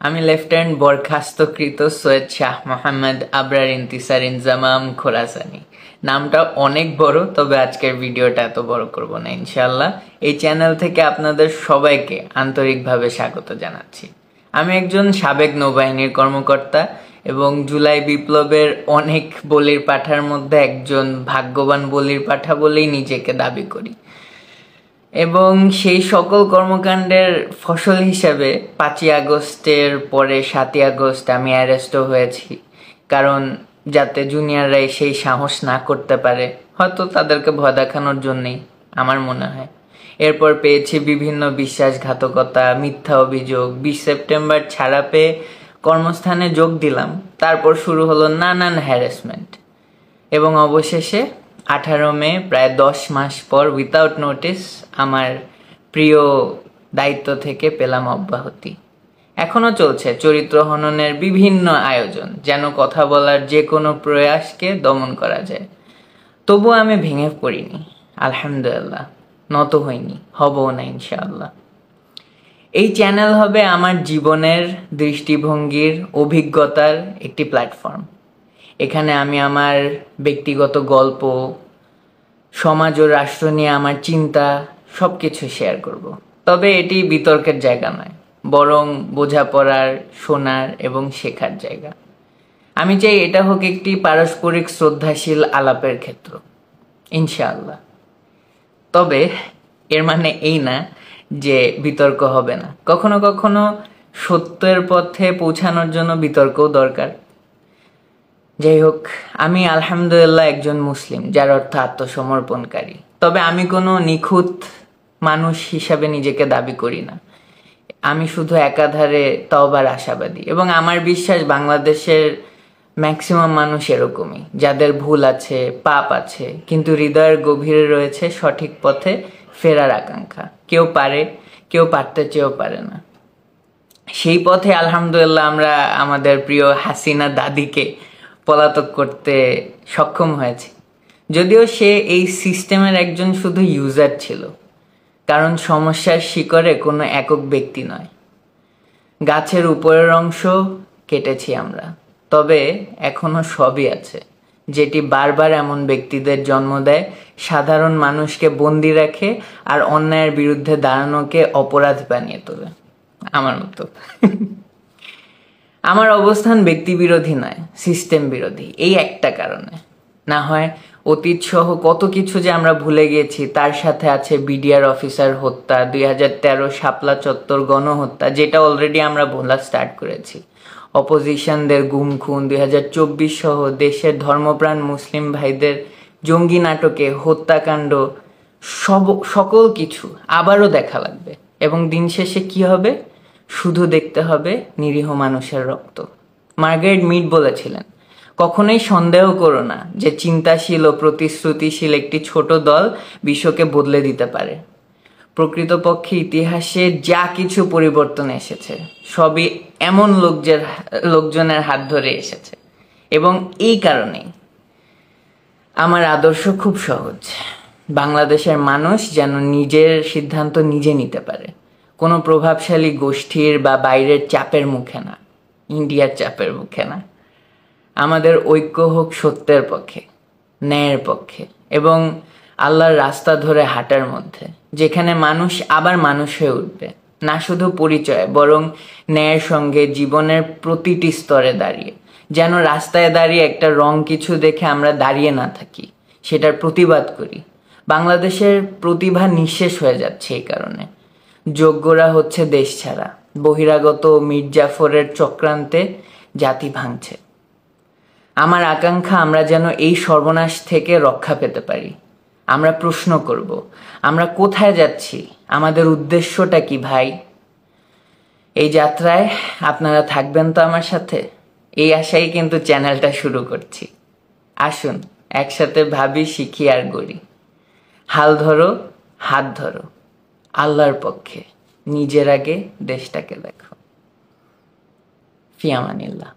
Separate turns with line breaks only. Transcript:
আমি লেফটেন্যান্ট বরখাস্তকৃত সৈয়দ শাহ মোহাম্মদ আবরার ইন্তিসার ইনজামাম খোরাসানি। নামটা অনেক বড়, তবে আজকের ভিডিওটা এত বড় করব না ইনশাআল্লাহ। এই চ্যানেল থেকে আপনাদের সবাইকে আন্তরিকভাবে স্বাগত জানাচ্ছি। আমি একজন সাবেক নৌবাহিনীর কর্মকর্তা এবং জুলাই বিপ্লবের অনেক বলির পাঠার মধ্যে একজন ভাগ্যবান বলির পাঠা বলেই নিজেকে দাবি করি। এবং সেই সকল কর্মকাণ্ডের ফসল হিসাবে 5ই আগস্টের পরে 7ই আগস্ট আমি অ্যারেস্টও হয়েছি, কারণ যাতে জুনিয়ররা সেই সাহস না করতে পারে, হয়তো তাদেরকে ভয় দেখানোর জন্যই আমার মনে হয়। এরপর পেয়েছি বিভিন্ন বিশ্বাসঘাতকতা, মিথ্যা অভিযোগ। 20 সেপ্টেম্বর ছাড়া পেয়ে কর্মস্থানে যোগ দিলাম, তারপর শুরু হলো নানান হ্যারাসমেন্ট এবং অবশেষে 18 মে প্রায় 10 মাস পর উইথাউট নোটিস আমার প্রিয় দায়িত্ব থেকে পেলাম অব্যাহতি। এখনো চলছে চরিত্র হননের বিভিন্ন আয়োজন, যেন কথা বলার যে কোনো প্রয়াসকে দমন করা যায়। তবুও আমি ভেঙে পড়িনি, আলহামদুলিল্লাহ, নত হইনি, হবও না ইনশাআল্লাহ। এই চ্যানেল হবে আমার জীবনের দৃষ্টিভঙ্গির অভিজ্ঞতার একটি প্ল্যাটফর্ম। এখানে আমি আমার ব্যক্তিগত গল্প, সমাজ ও রাষ্ট্র নিয়ে আমার চিন্তা সবকিছু শেয়ার করব। তবে এটি বিতর্কের জায়গা নয়, বরং বোঝাপড়ার, শোনার এবং শেখার জায়গা। আমি চাই এটা হোক একটি পারস্পরিক শ্রদ্ধাশীল আলাপের ক্ষেত্র, ইনশাআল্লাহ। তবে এর মানে এই না যে বিতর্ক হবে না। কখনো কখনো সত্যের পথে পৌঁছানোর জন্য বিতর্কও দরকার। যাই হোক, আমি আলহামদুলিল্লাহ একজন মুসলিম, যার অর্থ আত্মসমর্পণকারী। তবে আমি কোনো নিখুঁত মানুষ হিসাবে নিজেকে দাবি করি না। আমি শুধু একাধারে তওবার আশাবাদী এবং আমার বিশ্বাস বাংলাদেশের ম্যাক্সিমাম মানুষ এরকমই, যাদের ভুল আছে, পাপ আছে, কিন্তু হৃদয়ের গভীরে রয়েছে সঠিক পথে ফেরার আকাঙ্ক্ষা। কেউ পারে, কেউ পারতে চেয়েও পারে না। সেই পথে আলহামদুলিল্লাহ আমরা আমাদের প্রিয় হাসিনা দাদিকে পলাতক করতে সক্ষম হয়েছে, যদিও সে এই সিস্টেমের একজন শুধু ইউজার ছিল। কারণ সমস্যার শিকড়ে কোনো একক ব্যক্তি নয়। গাছের উপরের অংশ কেটেছি আমরা, তবে এখনো সবই আছে, যেটি বারবার এমন ব্যক্তিদের জন্ম দেয়, সাধারণ মানুষকে বন্দি রাখে আর অন্যায়ের বিরুদ্ধে দাঁড়ানোকে অপরাধ বানিয়ে তোলে। আমার মতো। আমার অবস্থান ব্যক্তি বিরোধী নয়, সিস্টেম বিরোধী। এই একটা কারণে। না হয় অতীত সহ কত কিছু যে আমরা ভুলে গিয়েছি, তার সাথে আছে বিডিআর অফিসার হত্যা, 2013 শাপলা চত্বর গণহত্যা, যেটা অলরেডি আমরা ভোলা স্টার্ট করেছি, অপোজিশনদের গুম খুন, 2024 সহ দেশের ধর্মপ্রাণ মুসলিম ভাইদের জঙ্গি নাটকে হত্যাকাণ্ড, সকল কিছু আবারও দেখা লাগবে। এবং দিন শেষে কি হবে? শুধু দেখতে হবে নিরীহ মানুষের রক্ত। মার্গারেট মিড বলেছিলেন, কখনোই সন্দেহ করো না যে চিন্তাশীল ও প্রতিশ্রুতিশীল একটি ছোট দল বিশ্বকে বদলে দিতে পারে। প্রকৃতপক্ষে ইতিহাসে যা কিছু পরিবর্তন এসেছে, সবই এমন লোকজনের হাত ধরে এসেছে। এবং এই কারণেই আমার আদর্শ খুব সহজ। বাংলাদেশের মানুষ যেন নিজের সিদ্ধান্ত নিজে নিতে পারে, কোনো প্রভাবশালী গোষ্ঠীর বা বাইরের চাপের মুখে না, ইন্ডিয়ার চাপের মুখে না। আমাদের ঐক্য হোক সত্যের পক্ষে, ন্যায়ের পক্ষে এবং আল্লাহর রাস্তা ধরে হাঁটার মধ্যে, যেখানে মানুষ আবার মানুষ হয়ে উঠবে, না শুধু পরিচয়, বরং ন্যায়ের সঙ্গে জীবনের প্রতিটি স্তরে দাঁড়িয়ে। যেন রাস্তায় দাঁড়িয়ে একটা রং কিছু দেখে আমরা দাঁড়িয়ে না থাকি, সেটার প্রতিবাদ করি। বাংলাদেশের প্রতিভা নিঃশেষ হয়ে যাচ্ছে এই কারণে। যোগ্যরা হচ্ছে দেশ ছাড়া, বহিরাগত মির্জাফরের চক্রান্তে জাতি ভাঙছে। আমার আকাঙ্ক্ষা আমরা যেন এই সর্বনাশ থেকে রক্ষা পেতে পারি। আমরা প্রশ্ন করব, আমরা কোথায় যাচ্ছি, আমাদের উদ্দেশ্যটা কি ভাই? এই যাত্রায় আপনারা থাকবেন তো আমার সাথে? এই আশাই কিন্তু চ্যানেলটা শুরু করছি। আসুন একসাথে ভাবি, শিখি আর গড়ি। হাল ধরো, হাত ধরো, আল্লাহর পক্ষে, নিজের আগে দেশটাকে দেখো। ফি আমানিল্লাহ।